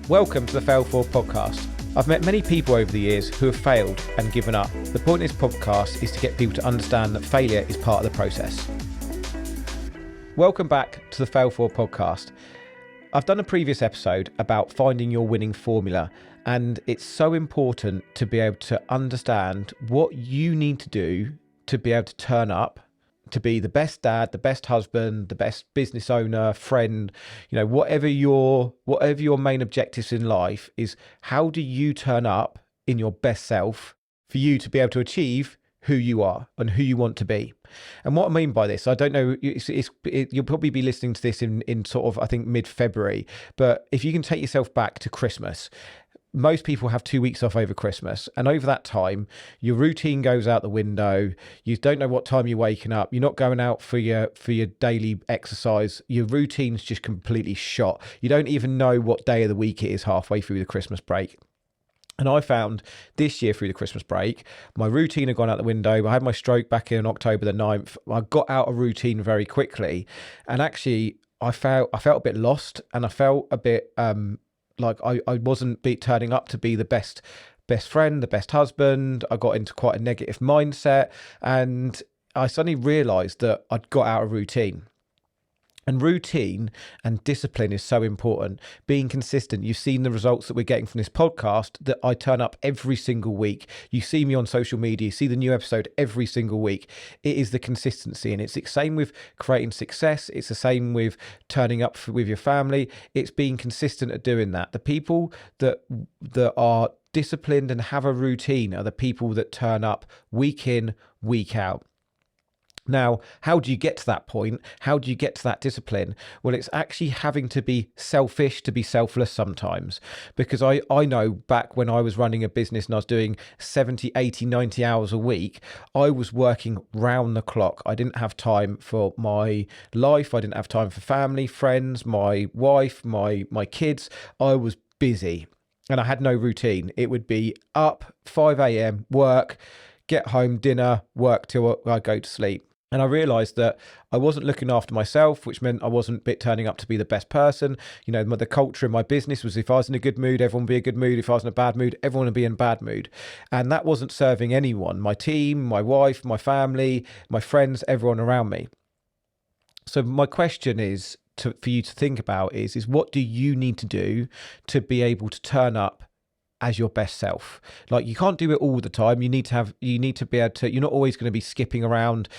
Welcome to the Fail Forward Podcast. I've met many people over the years who have failed and given up. The point of this podcast is to get people to understand that failure is part of the process. Welcome back to the Fail Forward Podcast. I've done a previous episode about finding your winning formula, and it's so important to be able to understand what you need to do to be able to turn up, to be the best dad, the best husband, the best business owner, friend, whatever your main objectives in life is. How do you turn up in your best self for you to be able to achieve who you are and who you want to be? And what I mean by this, I don't know, you'll probably be listening to this in sort of, I think, mid-February, but if you can take yourself back to Christmas, most people have 2 weeks off over Christmas, and over that time your routine goes out the window. You don't know what time you're waking up. You're not going out for your daily exercise. Your routine's just completely shot. You don't even know what day of the week it is halfway through the Christmas break. And I found this year through the Christmas break, my routine had gone out the window. I had my stroke back in October the 9th. I got out of routine very quickly, and actually I felt a bit lost, and I felt a bit like I wasn't turning up to be the best friend, the best husband. I got into quite a negative mindset, and I suddenly realized that I'd got out of routine. And routine and discipline is so important. Being consistent. You've seen the results that we're getting from this podcast, that I turn up every single week. You see me on social media, you see the new episode every single week. It is the consistency, and it's the same with creating success. It's the same with turning up with your family. It's being consistent at doing that. The people that are disciplined and have a routine are the people that turn up week in, week out. Now, how do you get to that point? How do you get to that discipline? Well, it's actually having to be selfish to be selfless sometimes, because I know back when I was running a business and I was doing 70, 80, 90 hours a week, I was working round the clock. I didn't have time for my life. I didn't have time for family, friends, my wife, my kids. I was busy and I had no routine. It would be up 5 a.m, work, get home, dinner, work till I go to sleep. And I realized that I wasn't looking after myself, which meant I wasn't turning up to be the best person. The culture in my business was, if I was in a good mood, everyone would be in a good mood. If I was in a bad mood, everyone would be in a bad mood. And that wasn't serving anyone, my team, my wife, my family, my friends, everyone around me. So my question is for you to think about is what do you need to do to be able to turn up as your best self? Like, you can't do it all the time. You need to be able to, you're not always going to be skipping around,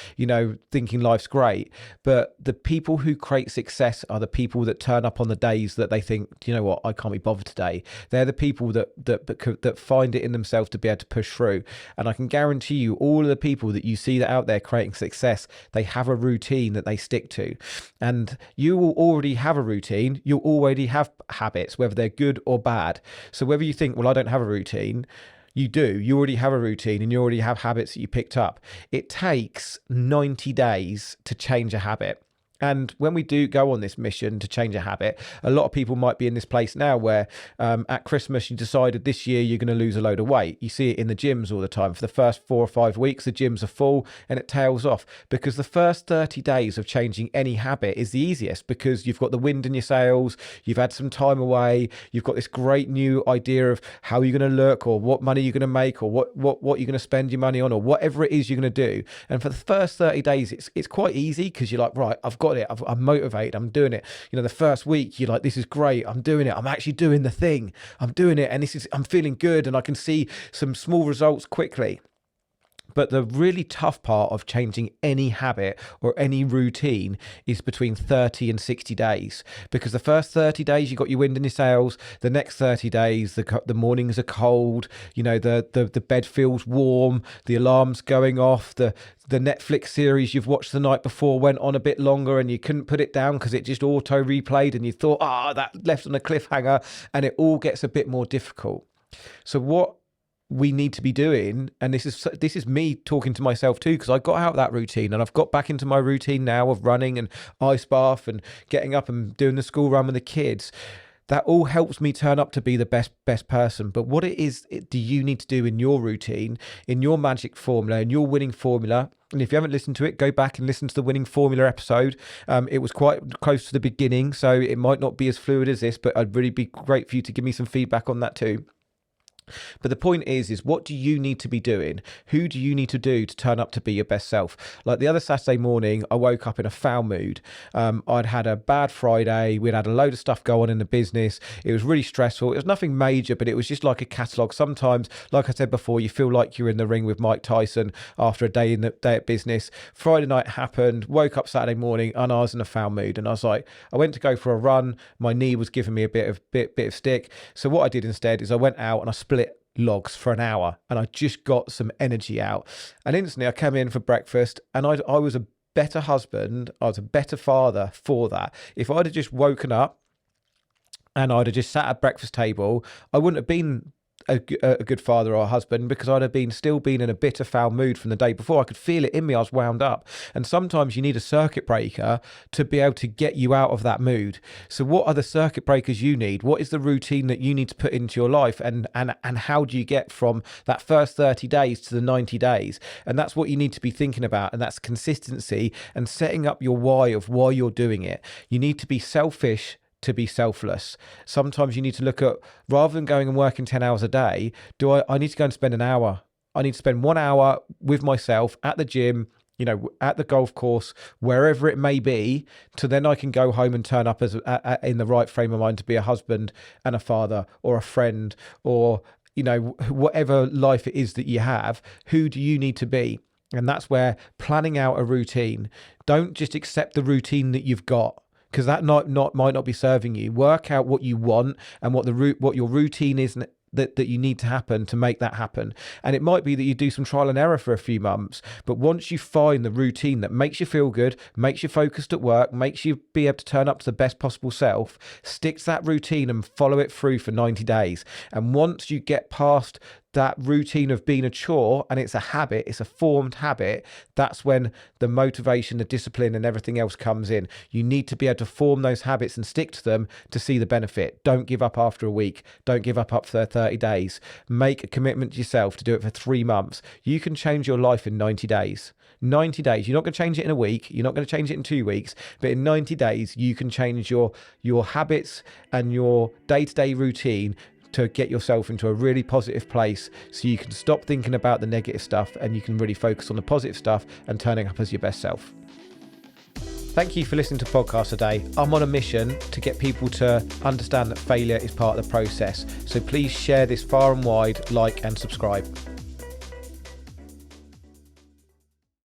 thinking life's great. But the people who create success are the people that turn up on the days that they think, do you know what, I can't be bothered today. They're the people that find it in themselves to be able to push through. And I can guarantee you, all of the people that you see that out there creating success, they have a routine that they stick to. And you will already have a routine. You'll already have habits, whether they're good or bad. So whether you think, well, I don't have a routine, you do. You already have a routine and you already have habits that you picked up. It takes 90 days to change a habit. And when we do go on this mission to change a habit, a lot of people might be in this place now where at Christmas you decided this year you're going to lose a load of weight. You see it in the gyms all the time. For the first 4 or 5 weeks, the gyms are full and it tails off, because the first 30 days of changing any habit is the easiest, because you've got the wind in your sails, you've had some time away, you've got this great new idea of how you're going to look, or what money you're going to make, or what you're going to spend your money on, or whatever it is you're going to do. And for the first 30 days, it's quite easy, because you're like, right, I've got it. I'm motivated. I'm doing it. The first week you're like, this is great. I'm doing it. I'm actually doing the thing. I'm doing it. And I'm feeling good. And I can see some small results quickly. But the really tough part of changing any habit or any routine is between 30 and 60 days. Because the first 30 days, you got your wind in your sails. The next 30 days, the mornings are cold. The bed feels warm. The alarm's going off. The Netflix series you've watched the night before went on a bit longer and you couldn't put it down because it just auto replayed and you thought, that left on a cliffhanger, and it all gets a bit more difficult. So what we need to be doing, and this is me talking to myself too, because I got out of that routine and I've got back into my routine now of running and ice bath and getting up and doing the school run with the kids. That all helps me turn up to be the best person. But what do you need to do in your routine, in your magic formula, in your winning formula? And if you haven't listened to it, go back and listen to the winning formula episode. It was quite close to the beginning, so it might not be as fluid as this, but I'd really be great for you to give me some feedback on that too. But the point is what do you need to be doing? Who do you need to do to turn up to be your best self? Like the other Saturday morning, I woke up in a foul mood. I'd had a bad Friday. We'd had a load of stuff go on in the business. It was really stressful. It was nothing major, but it was just like a catalogue. Sometimes, like I said before, you feel like you're in the ring with Mike Tyson after a day at business. Friday night happened, woke up Saturday morning, and I was in a foul mood. And I was like, I went to go for a run. My knee was giving me a bit of stick. So what I did instead is I went out and I split logs for an hour, and I just got some energy out. And instantly I came in for breakfast, and I was a better husband, I was a better father for that. If I'd have just woken up and I'd have just sat at breakfast table, I wouldn't have been a good father or husband, because I'd have still been in a bitter, foul mood from the day before. I could feel it in me. I was wound up. And sometimes you need a circuit breaker to be able to get you out of that mood. So what are the circuit breakers you need? What is the routine that you need to put into your life? And how do you get from that first 30 days to the 90 days? And that's what you need to be thinking about. And that's consistency and setting up your why of why you're doing it. You need to be selfish to be selfless. Sometimes you need to look at, rather than going and working 10 hours a day, I need to go and spend an hour. I need to spend 1 hour with myself at the gym, at the golf course, wherever it may be, to then I can go home and turn up as in the right frame of mind to be a husband and a father or a friend, or, whatever life it is that you have. Who do you need to be? And that's where planning out a routine. Don't just accept the routine that you've got, because that might not be serving you. Work out what you want and what your routine is that you need to happen to make that happen. And it might be that you do some trial and error for a few months, but once you find the routine that makes you feel good, makes you focused at work, makes you be able to turn up to the best possible self, stick to that routine and follow it through for 90 days. And once you get past that routine of being a chore and it's a habit, it's a formed habit, that's when the motivation, the discipline and everything else comes in. You need to be able to form those habits and stick to them to see the benefit. Don't give up after a week. Don't give up after 30 days. Make a commitment to yourself to do it for 3 months. You can change your life in 90 days. 90 days. You're not going to change it in a week. You're not going to change it in 2 weeks. But in 90 days, you can change your habits and your day-to-day routine to get yourself into a really positive place, so you can stop thinking about the negative stuff and you can really focus on the positive stuff and turning up as your best self. Thank you for listening to Podcast Today. I'm on a mission to get people to understand that failure is part of the process. So please share this far and wide, like and subscribe.